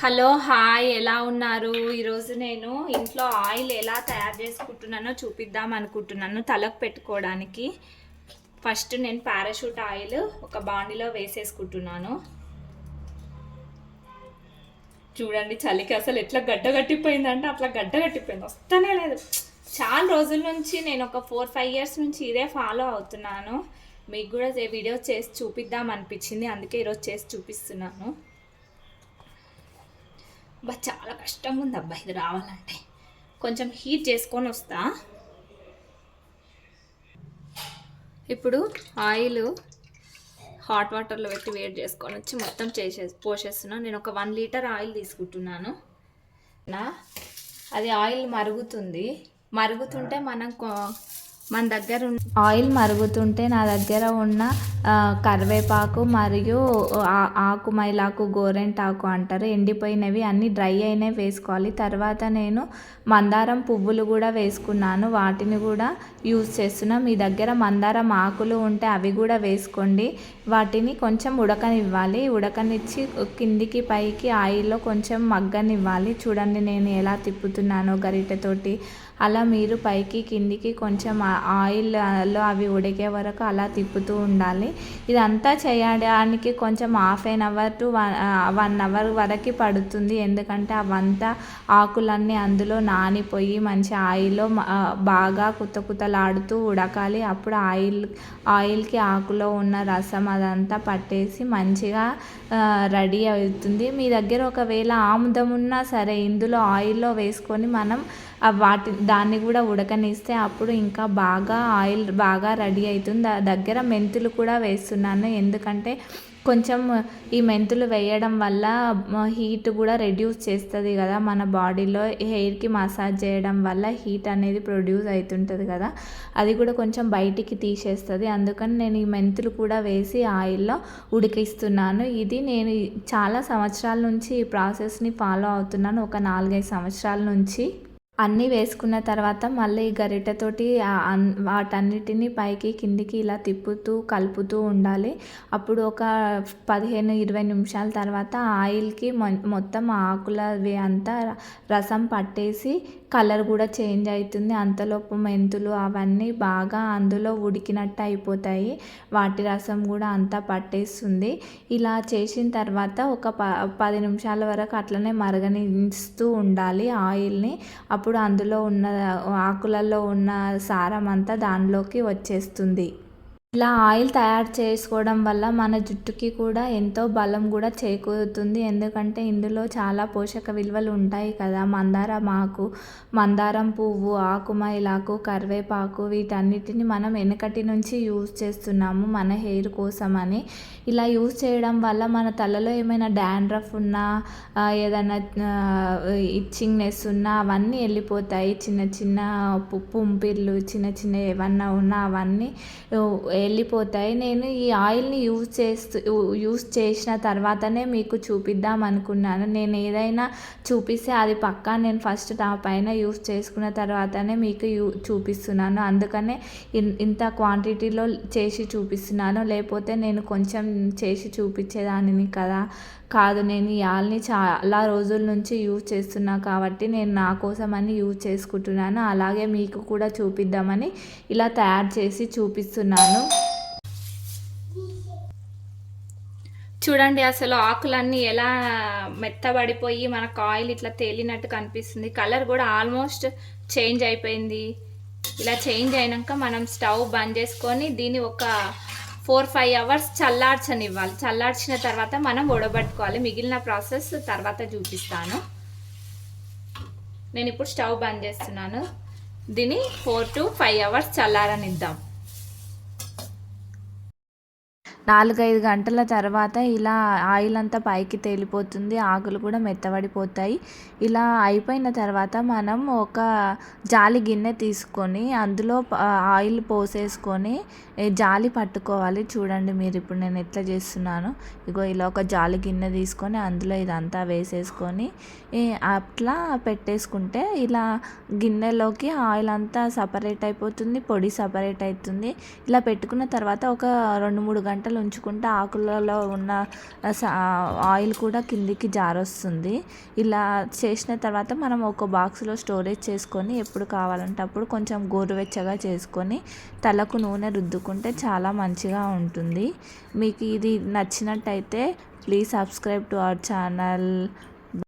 Hello hi, ఎలా ఉన్నారు? ఈరోజు నేను ఇంట్లో ఆయిల్ ఎలా తయారు చేసుకుంటున్నానో చూపిద్దాం అనుకుంటున్నాను తలకు పెట్టుకోవడానికి. ఫస్ట్ నేను పారాషూట్ ఆయిల్ ఒక బాండిలో వేసేసుకుంటున్నాను. చూడండి, చలికి అసలు ఎట్లా గడ్డగట్టిపోయిందంటే అట్లా గడ్డగట్టిపోయింది, వస్తూనే లేదు. చాలా రోజుల నుంచి నేను ఒక 4-5 ఇయర్స్ నుంచి ఇదే ఫాలో అవుతున్నాను. మీకు కూడా వీడియో చేసి చూపిద్దాం అనిపించింది, అందుకే ఈరోజు చేసి చూపిస్తున్నాను. చాలా కష్టంగా ఉంది అబ్బా ఇది రావాలంటే. కొంచెం హీట్ చేసుకొని వస్తా. ఇప్పుడు ఆయిల్ హాట్ వాటర్లో పెట్టి వేడి చేసుకొని వచ్చి మొత్తం పోసేస్తున్నాను. నేను ఒక 1 లీటర్ ఆయిల్ తీసుకుంటున్నాను. అది ఆయిల్ మరుగుతుంటే మన దగ్గర ఆయిల్ మరుగుతుంటే నా దగ్గర ఉన్న కరివేపాకు మరియు ఆకు మైలాకు గోరెంటాకు అంటారు, ఎండిపోయినవి అన్నీ డ్రై అయినవి వేసుకోవాలి. తర్వాత నేను మందారం పువ్వులు కూడా వేసుకున్నాను, వాటిని కూడా యూజ్ చేస్తున్నా. మీ దగ్గర మందారం ఆకులు ఉంటే అవి కూడా వేసుకోండి. వాటిని కొంచెం ఉడకనిచ్చి కిందికి పైకి ఆయిల్లో కొంచెం మగ్గనివ్వాలి. చూడండి నేను ఎలా తిప్పుతున్నానో గరిటెతోటి. అలా మీరు పైకి కిందికి కొంచెం ఆయిల్లో అవి ఉడికే వరకు అలా తిప్పుతూ ఉండాలి. ఇదంతా చేయడానికి కొంచెం 1/2 అవర్ టు 1 అవర్ వరకు పడుతుంది. ఎందుకంటే అవంతా ఆకులన్నీ అందులో నానిపోయి మంచి ఆయిల్లో బాగా కుతకుతలాడుతూ ఉడకాలి. అప్పుడు ఆయిల్కి ఆకులో ఉన్న రసం అదంతా పట్టేసి మంచిగా రెడీ అవుతుంది. మీ దగ్గర ఒకవేళ ఆముదం ఉన్నా సరే ఇందులో ఆయిల్లో వేసుకొని మనం దాన్ని కూడా ఉడకనిస్తే అప్పుడు ఇంకా ఆయిల్ బాగా రెడీ అవుతుంది. దగ్గర మెంతులు కూడా వేస్తున్నాను, ఎందుకంటే కొంచెం ఈ మెంతులు వేయడం వల్ల హీట్ కూడా రెడ్యూస్ చేస్తుంది కదా మన బాడీలో. హెయిర్కి మసాజ్ చేయడం వల్ల హీట్ అనేది ప్రొడ్యూస్ అవుతుంటుంది కదా, అది కూడా కొంచెం బయటికి తీసేస్తుంది. అందుకని నేను ఈ మెంతులు కూడా వేసి ఆయిల్లో ఉడికిస్తున్నాను. ఇది నేను చాలా సంవత్సరాల నుంచి ఈ ప్రాసెస్ని ఫాలో అవుతున్నాను, ఒక 4-5 సంవత్సరాల నుంచి. అన్నీ వేసుకున్న తర్వాత మళ్ళీ గరిటెతోటి వాటన్నిటిని పైకి కిందికి ఇలా తిప్పుతూ కలుపుతూ ఉండాలి. అప్పుడు ఒక 15-20 నిమిషాల తర్వాత ఆయిల్కి మొత్తం ఆకులవి అంతా రసం పట్టేసి కలర్ కూడా చేంజ్ అవుతుంది. అంతలోపు మెంతులు అవన్నీ బాగా అందులో ఉడికినట్టు అయిపోతాయి, వాటి రసం కూడా అంతా పట్టేస్తుంది. ఇలా చేసిన తర్వాత ఒక 10 నిమిషాల వరకు అట్లనే మరగనిస్తూ ఉండాలి ఆయిల్ని. అప్పుడు అందులో ఉన్న ఆకులలో ఉన్న సారం అంతా దానిలోకి వచ్చేస్తుంది. ఇలా ఆయిల్ తయారు చేసుకోవడం వల్ల మన జుట్టుకి కూడా ఎంతో బలం కూడా చేకూరుతుంది. ఎందుకంటే ఇందులో చాలా పోషక విలువలు ఉంటాయి కదా. మందారం పువ్వు, ఆకుమైలాకు, కరివేపాకు వీటన్నిటిని మనం వెనకటి నుంచి యూజ్ చేస్తున్నాము మన హెయిర్ కోసమని. ఇలా యూజ్ చేయడం వల్ల మన తలలో ఏమైనా డాండ్రఫ్ ఉన్నా, ఏదైనా ఇచ్చింగ్నెస్ ఉన్నా అవన్నీ వెళ్ళిపోతాయి. చిన్న చిన్న పుంపిర్లు చిన్న ఏమన్నా ఉన్నా అవన్నీ వెళ్ళిపోతాయి. నేను ఈ ఆయిల్ని యూజ్ చేసిన తర్వాతనే మీకు చూపిద్దాం అనుకున్నాను. నేను ఏదైనా చూపిస్తే అది పక్కా నేను ఫస్ట్ నా పైన యూజ్ చేసుకున్న తర్వాతనే మీకు చూపిస్తున్నాను. అందుకనే ఇంత క్వాంటిటీలో చేసి చూపిస్తున్నాను, లేకపోతే నేను కొంచెం చేసి చూపించేదానిని కాదు. నేను ఈ ఆయిల్ని చాలా రోజుల నుంచి యూజ్ చేస్తున్నా కాబట్టి నేను నా కోసమని యూజ్ చేసుకుంటున్నాను. అలాగే మీకు కూడా చూపిద్దామని ఇలా తయారు చేసి చూపిస్తున్నాను. చూడండి అసలు ఆకులన్నీ ఎలా మెత్తబడిపోయి మనకు ఆయిల్ ఇట్లా తేలినట్టు కనిపిస్తుంది. కలర్ కూడా ఆల్మోస్ట్ చేంజ్ అయిపోయింది. ఇలా చేంజ్ అయినాక మనం స్టవ్ బంద్ చేసుకొని దీన్ని ఒక 4-5 అవర్స్ చల్లార్చనివ్వాలి. చల్లార్చిన తర్వాత మనం ఉడబట్టుకోవాలి. మిగిలిన ప్రాసెస్ తర్వాత చూపిస్తాను. నేను ఇప్పుడు స్టవ్ బంద్ చేస్తున్నాను. దీన్ని 4-5 అవర్స్ చల్లారనిద్దాం. 4-5 గంటల తర్వాత ఇలా ఆయిల్ అంతా పైకి తేలిపోతుంది, ఆకులు కూడా మెత్తబడిపోతాయి. ఇలా అయిపోయిన తర్వాత మనం ఒక జాలి గిన్నె తీసుకొని అందులో ఆయిల్ పోసేసుకొని జాలి పట్టుకోవాలి. చూడండి మీరు ఇప్పుడు నేను ఎట్లా చేస్తున్నాను. ఇలా ఒక జాలి గిన్నె తీసుకొని అందులో ఇదంతా వేసేసుకొని అట్లా పెట్టేసుకుంటే ఇలా గిన్నెలోకి ఆయిల్ అంతా సపరేట్ అయిపోతుంది, పొడి సపరేట్ అవుతుంది. ఇలా పెట్టుకున్న తర్వాత ఒక 2-3 గంటల గంటలు ఉంచుకుంటే ఆకులలో ఉన్న ఆయిల్ కూడా కిందికి జారొస్తుంది. ఇలా చేసిన తర్వాత మనం ఒక బాక్స్లో స్టోరేజ్ చేసుకొని ఎప్పుడు కావాలంటే అప్పుడు కొంచెం గోరువెచ్చగా చేసుకొని తలకు నూనె రుద్దుకుంటే చాలా మంచిగా ఉంటుంది. మీకు ఇది నచ్చినట్టయితే please subscribe to our channel.